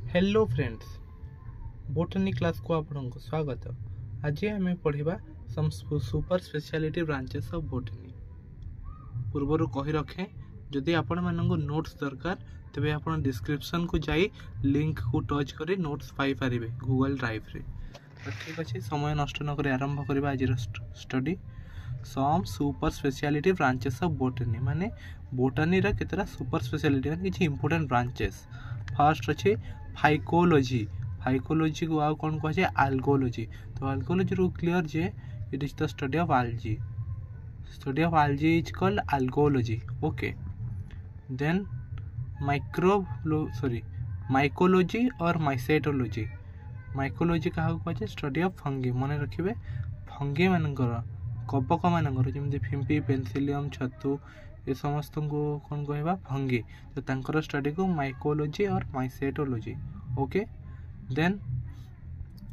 Hello friends, botany class को आपको स्वागत। आज आम पढ़ा some super speciality branches of botany. पूर्वर कही रखे जदि आपण मानक नोट्स दरकार तेबे आपण डिस्क्रिप्शन को जाई लिंक को टच करी नोट्स पाई पारिबे गूगल ड्राइव रे। तो ठीक अच्छे, समय नष्ट न करी आरंभ करबा आज study. Some super speciality branches of botany माने बोटनी रा केतरा सुपर स्पेशलिटी माने किछि इंपोर्टेंट ब्रांचेस। फर्स्ट अच्छे फाइकोलॉजी। फाइकोलॉजी को आउ कौन कहे आल्गोलॉजी। तो आल्गोलॉजी रू क्लियर जे it is the study of algae. Study of algae is called algology. Okay. Then mycology or mycetology. mycology क्या कहे स्टडी ऑफ फंगी। मन रखिए फंगी मानकर कबक मानकर जमी फिम्पी पेन्सिलियम छतु ये समस्त को कौन कहवा फंगी। तो तांकर स्टडी को माइकोलॉजी और mycetology. Okay. Then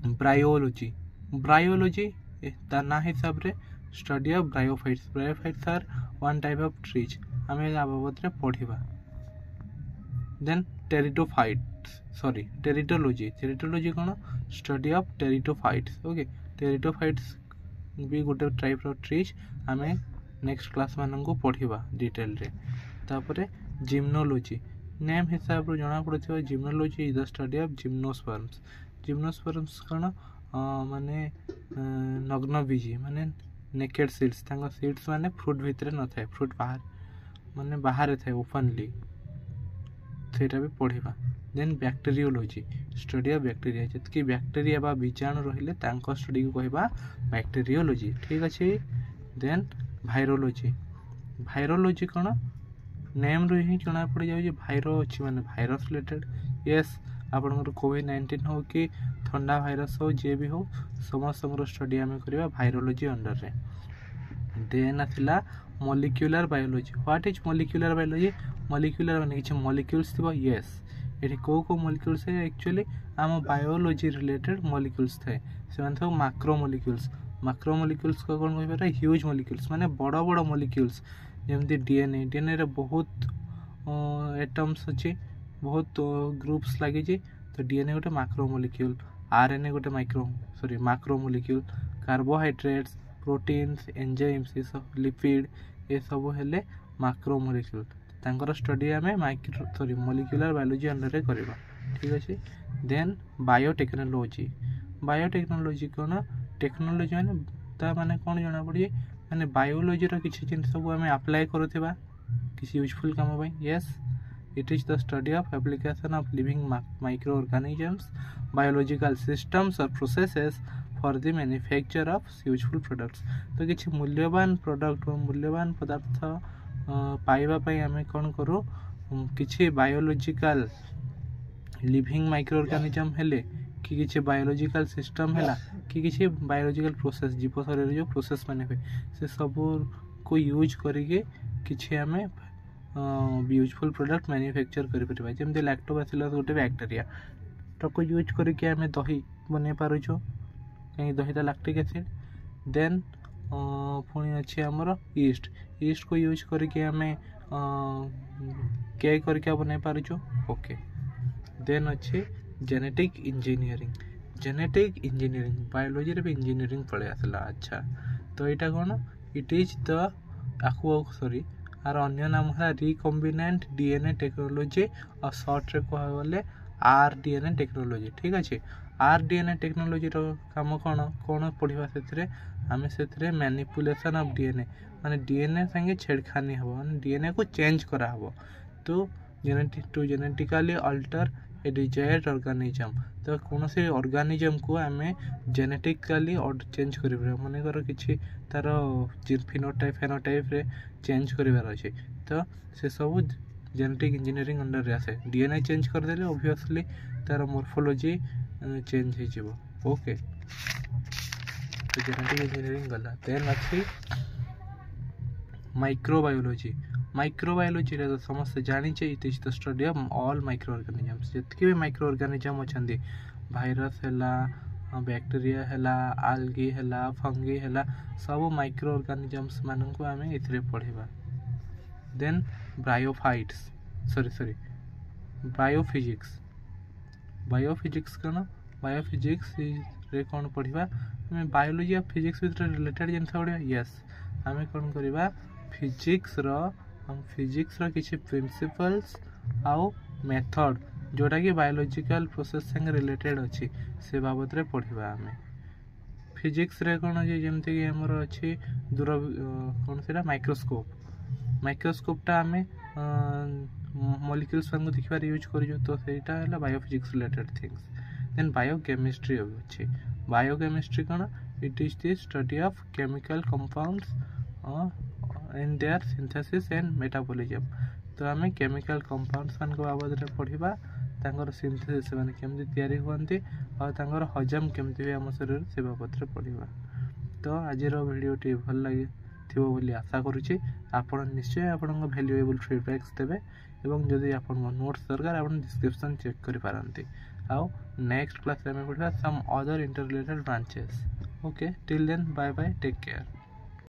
bryology. Bryology तार ना हिसाब रे study of bryophytes. Bryophytes are one type of trees. आम बाबद पढ़ा। Then pteridology. टेरिटोलॉजी कौन study of pteridophytes. Okay. Pteridophytes भी गोटे टाइप ऑफ ट्रीज आम नेक्स्ट क्लास मान को पढ़ा डिटेल रे। तापर जिम्नोलॉजी। नेम हिसाब रे जना पड़े gymnology is the study of gymnosperms. Gymnosperms कौन माने नग्नबीजी माने नेकेड सीड्स। तांका सीड्स माने फ्रूट भितर न थाए, फ्रूट बाहर माने बाहर थाए ओपनली, सेटा भी पढ़ा। Then bacteriology. Study of bacteria. जतकी बैक्टेरिया बा बीजाणु रहिले तांको स्टडी को कहबा बैक्टेरियोलॉजी। ठीक अच्छे। देन भाइरोलॉजी। भाइरोलॉजी कौन नेम रू ही जना पड़ जाए भाइरो अच्छी माने भाइरस रिलेटेड। यस, आपनकर कोविड-19 हो कि ठंडा भाइरस हो जे भी हो समस्त स्टडी आम करवा भाइरोलॉजी अंडर रे। देन आसला molecular biology. What is molecular biology? Molecular माने किछि मॉलिक्यूल्स थिबो। यस, एठी को मॉलिक्यूल्स है एक्चुअली आम बायोलॉजी रिलेटेड मॉलिक्यूल्स थाए से माने सब मैक्रो मॉलिक्यूल्स। मैक्रो मॉलिक्यूल्स को कौन कहि पारे ह्यूज मॉलिक्यूल्स माने बड़ बड़ मॉलिक्यूल्स जेमती डीएनए। डीएनए रे बहुत एटम्स अच्छे, बहुत ग्रुप्स लगी। तो डीएनए गोटे मैक्रो मॉलिक्यूल, आरएनए गोटे macro molecule, carbohydrates, proteins, enzymes, lipid ये सब हेले मैक्रो मॉलिक्यूल। तांकर स्टडी आम मॉलिक्यूलर बायोलॉजी अंडर रे करबा। ठीक अच्छे। Then biotechnology. बायोटेक्नोलॉजी कौन टेक्नोलॉजी माने ता माने कौन जना पड़े माने बायोलॉजी रो किछि जिन सब आम अप्लाई करूथिबा किछि यूजफुल काम पई। Yes, it is the study of application of living micro organisms, biological systems और processes for the manufacture of useful products. तो किछि मूल्यवान प्रोडक्ट मूल्यवान पदार्थ पाइबा पई आम कौन करू किछि बायोलॉजिकल लिविंग माइक्रो ऑर्गेनिजम हेले कि किछि बायोलॉजिकल सिस्टम हैला कि किछि बायोलॉजिकल प्रोसेस जीव शरीर जो प्रोसेस माने हुए से सब को यूज करिके किछि आमे यूजफुल प्रोडक्ट मैन्युफैक्चर करि परबा। जेमते लैक्टोबैसिलस गोटे बैक्टीरिया तो यूज करिके आमे दही बनै पारुछो, कहीं दहीटा लैक्टिक एसिड। देन पुणी अच्छे आमर ईस्ट। ईस्ट को यूज करके आमे केक करके बनै पारुछो। ओके। देन अच्छे genetic engineering. Genetic engineering biology रे भी इंजीनियरिंग पड़े आसला। अच्छा, तो यहाँ कौन इट इज द आर अन्य नाम है रिकम्बिनेंट डीएनए टेक्नोलॉजी और शॉर्ट रे कह गले आरडीएनए टेक्नोलॉजी। ठीक अच्छे। आरडीएनए टेक्नोलॉजी रो काम कौन पढ़ा से आम से मैनिपुलेशन ऑफ डीएनए माने डीएनए संगे छेड़खानी हम माने डीएनए को चेंज करा हबो तो जेनेटिकली अल्टर ए डिजायर्ड ऑर्गेनिज्म। तो कौन से ऑर्गेनिज्म को आम जेनेटिकली चेंज कर मनकर कि तार फिनोटाइप फेनोटाइप रे चेंज करार अच्छे। तो से सब जेनेटिक इंजीनियरिंग अंडर रे आसे। डीएनए चेंज करदेले ऑब्वियसली तार मोर्फोलॉजी चेंज हो जिवो। ओके। तो जेनेटिक इंजीनियरिंग गला। देन अच्छी माइक्रोबायोलॉजी। माइक्रोबायोलॉजी रे तो समस्त जानिचे it is the study of all micro organisms. जितकी भी माइक्रो ऑर्गेनिजम अछंदी भाइरस हैला, बैक्टीरिया हैला, आल्गी हैला, फंगी हैला, सब माइक्रो ऑर्गेनिजम्स मानन को आमे इथरे पढ़िबा। Then biophytes biophysics. बायोफिजिक्स कौन बायोफिजिक्स रे कौन पढ़ा आम बायोलोजी और फिजिक्स भितर रिलेटेड जिन पढ़ा यस आम कौन करवा फिजिक्स रो किसी प्रिंसिपल्स आउ मेथड जोटा कि बायोलॉजिकल प्रोसेस संगे रिलेटेड अच्छी से बाबद रे पढ़ा आम फिजिक्स रे कौन अच्छे जमती कि आमर अच्छी दूर कौन से माइक्रोस्कोपटा आम मॉलिक्यूल्स को देखिबार यूज करूँ तो ସେଇଟା ହେଲା biophysics related things then biochemistry अच्छी बायोकेमिस्ट्री कौन it is the study of chemical compounds in their synthesis and metabolism तो आम केमिकल कंपाउंड्स मान बाबद में पढ़ा तांकर सिंथेसिस माने केमती तैयारी हुअन्ति और तांकर हजम केमती हुए आम शरीर से बाबद में पढ़ा तो आज भिडियोटी भल लगे थिबो बोली आशा करुच्ची आपण निश्चय आपण वैल्यूएबल फीडबैक्स देबे एवं जदि आपण नोट्स दरकार आपण डिस्क्रिप्शन चेक करि पारंती आउ नेक्स्ट क्लास में पढ़ा some other inter related branches okay till then bye bye take care.